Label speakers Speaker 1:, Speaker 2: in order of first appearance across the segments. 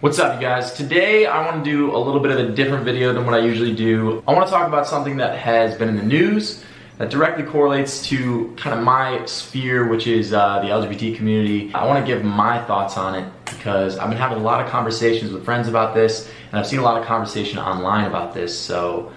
Speaker 1: What's up, you guys? Today I want to do a little bit of a different video than what I usually do. I want to talk about something that has been in the news that directly correlates to kind of my sphere, which is the LGBT community. I want to give my thoughts on it because I've been having a lot of conversations with friends about this, and I've seen a lot of conversation online about this, so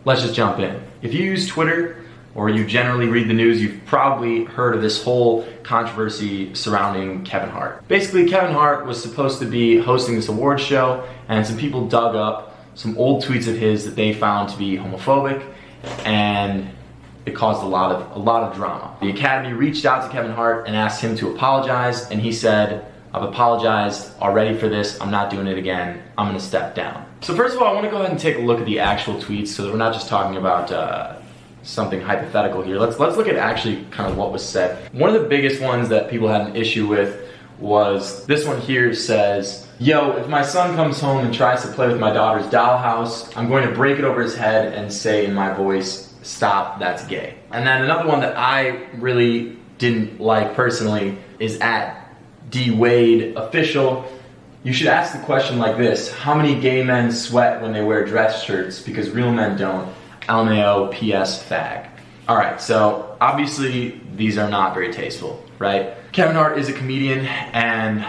Speaker 1: let's just jump in. If you use Twitter, or you generally read the news, you've probably heard of this whole controversy surrounding Kevin Hart. Basically, Kevin Hart was supposed to be hosting this award show, and some people dug up some old tweets of his that they found to be homophobic, and it caused a lot of drama. The Academy reached out to Kevin Hart and asked him to apologize, and he said, "I've apologized already for this, I'm not doing it again, I'm gonna step down." So first of all, I wanna go ahead and take a look at the actual tweets so that we're not just talking about something hypothetical here. Let's look at actually kind of what was said. One of the biggest ones that people had an issue with was this one here. Says, "Yo, if my son comes home and tries to play with my daughter's dollhouse, I'm going to break it over his head and say in my voice, stop, that's gay." And then another one that I really didn't like personally is at D Wade official. "You should ask the question like this: how many gay men sweat when they wear dress shirts because real men don't? LMAO, PS, fag." All right, so obviously these are not very tasteful, right? Kevin Hart is a comedian, and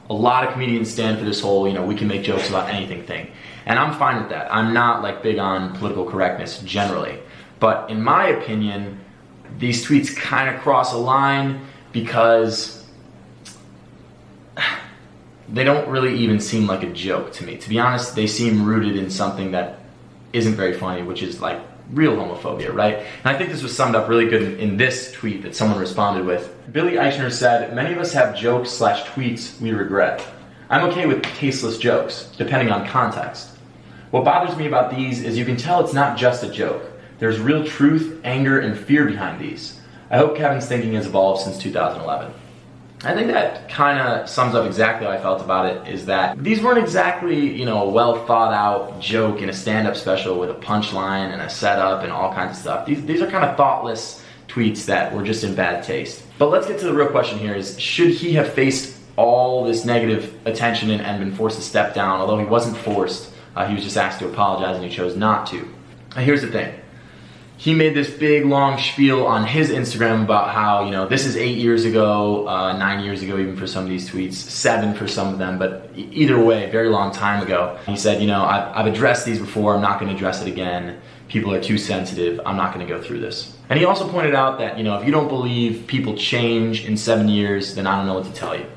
Speaker 1: a lot of comedians stand for this whole, we can make jokes about anything thing. And I'm fine with that. I'm not like big on political correctness generally. But in my opinion, these tweets kind of cross a line because they don't really even seem like a joke to me. To be honest, they seem rooted in something that isn't very funny, which is like real homophobia, right? And I think this was summed up really good in this tweet that someone responded with. Billy Eichner said, "Many of us have jokes/tweets we regret. I'm okay with tasteless jokes, depending on context. What bothers me about these is you can tell it's not just a joke. There's real truth, anger, and fear behind these. I hope Kevin's thinking has evolved since 2011. I think that kind of sums up exactly how I felt about it, is that these weren't exactly, a well thought out joke in a stand-up special with a punchline and a setup and all kinds of stuff. These are kind of thoughtless tweets that were just in bad taste. But let's get to the real question here: is should he have faced all this negative attention and been forced to step down? Although he wasn't forced, he was just asked to apologize and he chose not to. And here's the thing. He made this big long spiel on his Instagram about how, this is 8 years ago, 9 years ago even for some of these tweets, 7 for some of them, but either way, very long time ago. He said, I've addressed these before, I'm not gonna address it again. People are too sensitive, I'm not gonna go through this. And he also pointed out that, if you don't believe people change in 7 years, then I don't know what to tell you.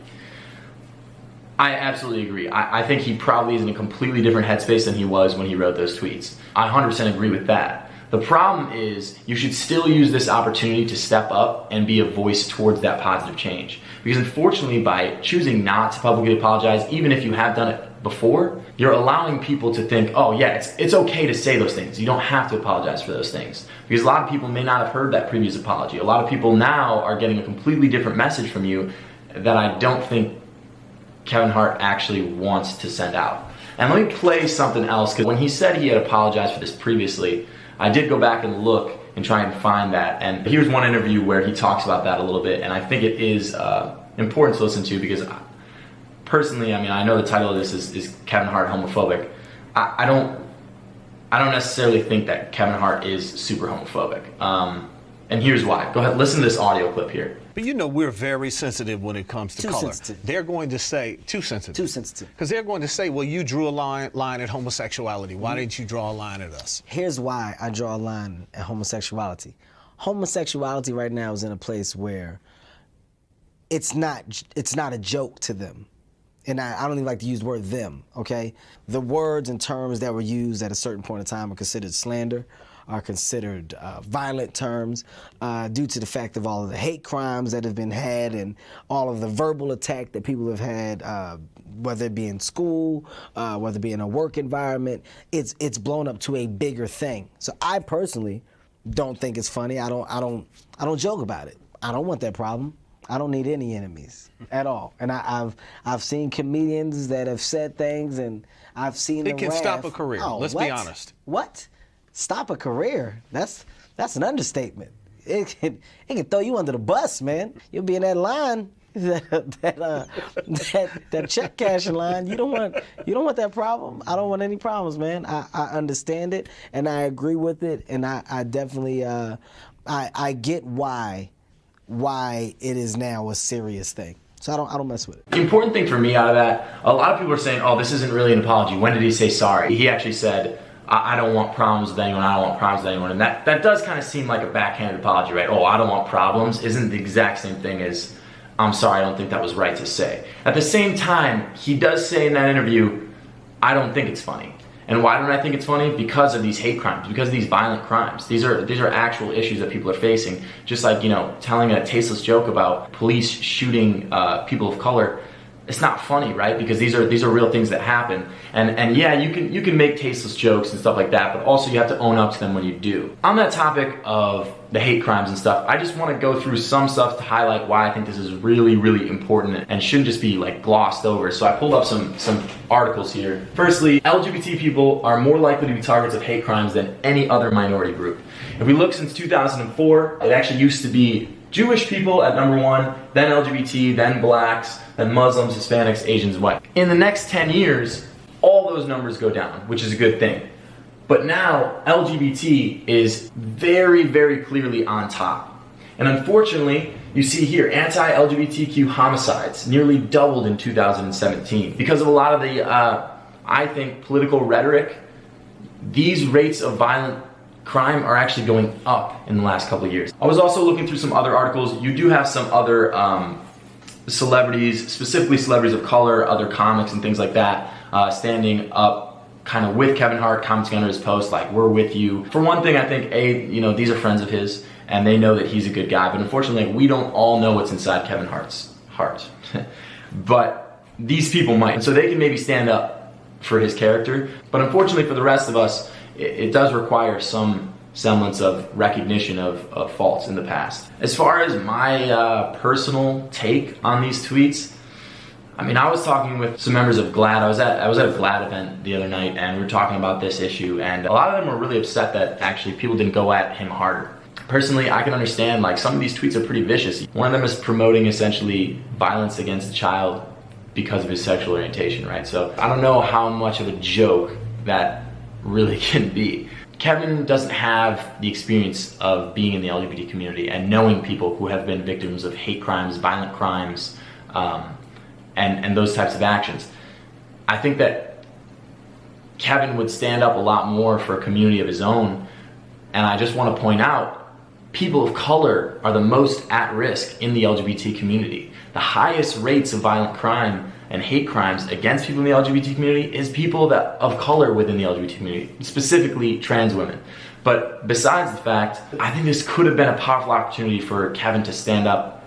Speaker 1: I absolutely agree. I think he probably is in a completely different headspace than he was when he wrote those tweets. I 100% agree with that. The problem is you should still use this opportunity to step up and be a voice towards that positive change. Because unfortunately, by choosing not to publicly apologize, even if you have done it before, you're allowing people to think, oh yeah, it's okay to say those things. You don't have to apologize for those things. Because a lot of people may not have heard that previous apology. A lot of people now are getting a completely different message from you that I don't think Kevin Hart actually wants to send out. And let me play something else, because when he said he had apologized for this previously, I did go back and look and try and find that, and here's one interview where he talks about that a little bit, and I think it is important to listen to because personally, I know the title of this is Kevin Hart homophobic. I don't necessarily think that Kevin Hart is super homophobic, and here's why. Go ahead, listen to this audio clip here.
Speaker 2: But we're very sensitive when it comes to color.
Speaker 3: Sensitive.
Speaker 2: They're going to say, too sensitive.
Speaker 3: Too sensitive.
Speaker 2: Because they're going to say, well, you drew a line at homosexuality. Why didn't you draw a line at us?
Speaker 3: Here's why I draw a line at homosexuality. Homosexuality right now is in a place where it's not a joke to them. And I don't even like to use the word them, okay? The words and terms that were used at a certain point in time are considered slander, are considered violent terms due to the fact of all of the hate crimes that have been had and all of the verbal attack that people have had, whether it be in school, whether it be in a work environment. It's blown up to a bigger thing. So I personally don't think it's funny. I don't joke about it. I don't want that problem. I don't need any enemies at all. And I've seen comedians that have said things, and I've seen them
Speaker 2: It can
Speaker 3: laugh.
Speaker 2: stop a career.
Speaker 3: Oh,
Speaker 2: Let's be honest.
Speaker 3: What? Stop a career? That's an understatement. It can throw you under the bus, man. You'll be in that line that check cashing line. You don't want that problem. I don't want any problems, man. I understand it and I agree with it, and I definitely I get why it is now a serious thing. So I don't mess with it.
Speaker 1: The important thing for me out of that, a lot of people are saying, oh, this isn't really an apology. When did he say sorry? He actually said, I don't want problems with anyone, I don't want problems with anyone. And that does kind of seem like a backhanded apology, right? Oh, I don't want problems isn't the exact same thing as, I'm sorry, I don't think that was right to say. At the same time, he does say in that interview, I don't think it's funny. And why don't I think it's funny? Because of these hate crimes, because of these violent crimes. These are actual issues that people are facing. Just like, telling a tasteless joke about police shooting people of color, it's not funny, right? Because these are real things that happen. And yeah, you can make tasteless jokes and stuff like that, but also you have to own up to them when you do. On that topic of the hate crimes and stuff, I just want to go through some stuff to highlight why I think this is really, really important and shouldn't just be like glossed over. So I pulled up some articles here. Firstly, LGBT people are more likely to be targets of hate crimes than any other minority group. If we look since 2004, it actually used to be Jewish people at number 1, then LGBT, then blacks, then Muslims, Hispanics, Asians, white. In the next 10 years, all those numbers go down, which is a good thing. But now, LGBT is very, very clearly on top. And unfortunately, you see here, anti-LGBTQ homicides nearly doubled in 2017. Because of a lot of the, I think, political rhetoric, these rates of violent crime are actually going up in the last couple of years. I was also looking through some other articles. You do have some other celebrities, specifically celebrities of color, other comics and things like that, standing up kind of with Kevin Hart, commenting under his post like, we're with you. For one thing, I think, these are friends of his and they know that he's a good guy, but unfortunately, we don't all know what's inside Kevin Hart's heart. But these people might, and so they can maybe stand up for his character, but unfortunately for the rest of us, it does require some semblance of recognition of faults in the past. As far as my personal take on these tweets, I mean, I was talking with some members of GLAAD. I was at a GLAAD event the other night, and we were talking about this issue, and a lot of them were really upset that actually people didn't go at him harder. Personally, I can understand, like, some of these tweets are pretty vicious. One of them is promoting essentially violence against a child because of his sexual orientation, right? So I don't know how much of a joke that really can be. Kevin doesn't have the experience of being in the LGBT community and knowing people who have been victims of hate crimes, violent crimes, and those types of actions. I think that Kevin would stand up a lot more for a community of his own, and I just want to point out, people of color are the most at risk in the LGBT community. The highest rates of violent crime and hate crimes against people in the LGBT community is people of color within the LGBT community, specifically trans women. But besides the fact, I think this could have been a powerful opportunity for Kevin to stand up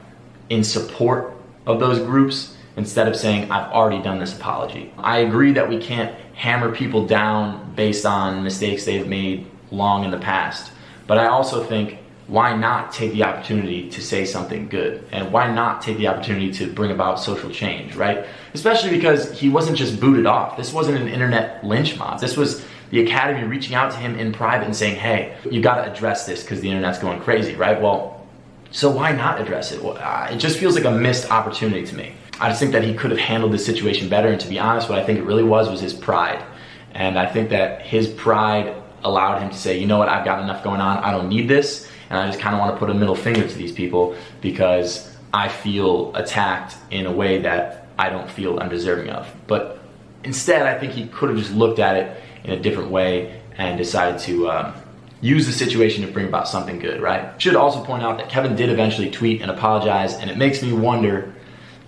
Speaker 1: in support of those groups instead of saying, I've already done this apology. I agree that we can't hammer people down based on mistakes they've made long in the past, but I also think, why not take the opportunity to say something good? And why not take the opportunity to bring about social change, right? Especially because he wasn't just booted off. This wasn't an internet lynch mob. This was the Academy reaching out to him in private and saying, hey, you gotta address this because the internet's going crazy, right? Well, so why not address it? Well, it just feels like a missed opportunity to me. I just think that he could have handled this situation better, and to be honest, what I think it really was his pride. And I think that his pride allowed him to say, you know what, I've got enough going on, I don't need this. And I just kind of want to put a middle finger to these people because I feel attacked in a way that I don't feel undeserving of. But instead, I think he could have just looked at it in a different way and decided to use the situation to bring about something good, right? Should also point out that Kevin did eventually tweet and apologize, and it makes me wonder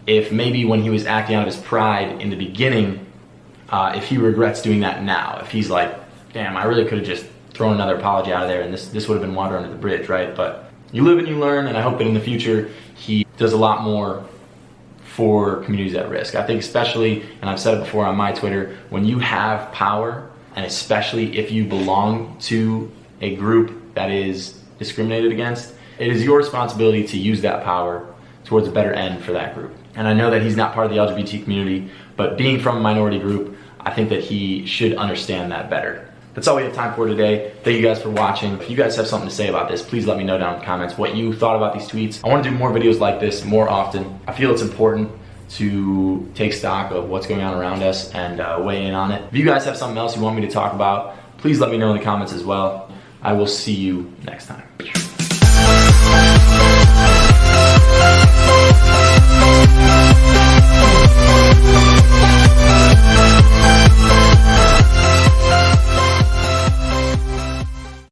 Speaker 1: if maybe when he was acting out of his pride in the beginning, if he regrets doing that now. If he's like, damn, I really could have just thrown another apology out of there and this would have been water under the bridge, right? But you live and you learn, and I hope that in the future he does a lot more for communities at risk. I think especially, and I've said it before on my Twitter, when you have power, and especially if you belong to a group that is discriminated against, it is your responsibility to use that power towards a better end for that group. And I know that he's not part of the LGBT community, but being from a minority group, I think that he should understand that better. that's all we have time for today. Thank you guys for watching. If you guys have something to say about this, please let me know down in the comments what you thought about these tweets. I want to do more videos like this more often. I feel it's important to take stock of what's going on around us and weigh in on it. If you guys have something else you want me to talk about, please let me know in the comments as well. I will see you next time.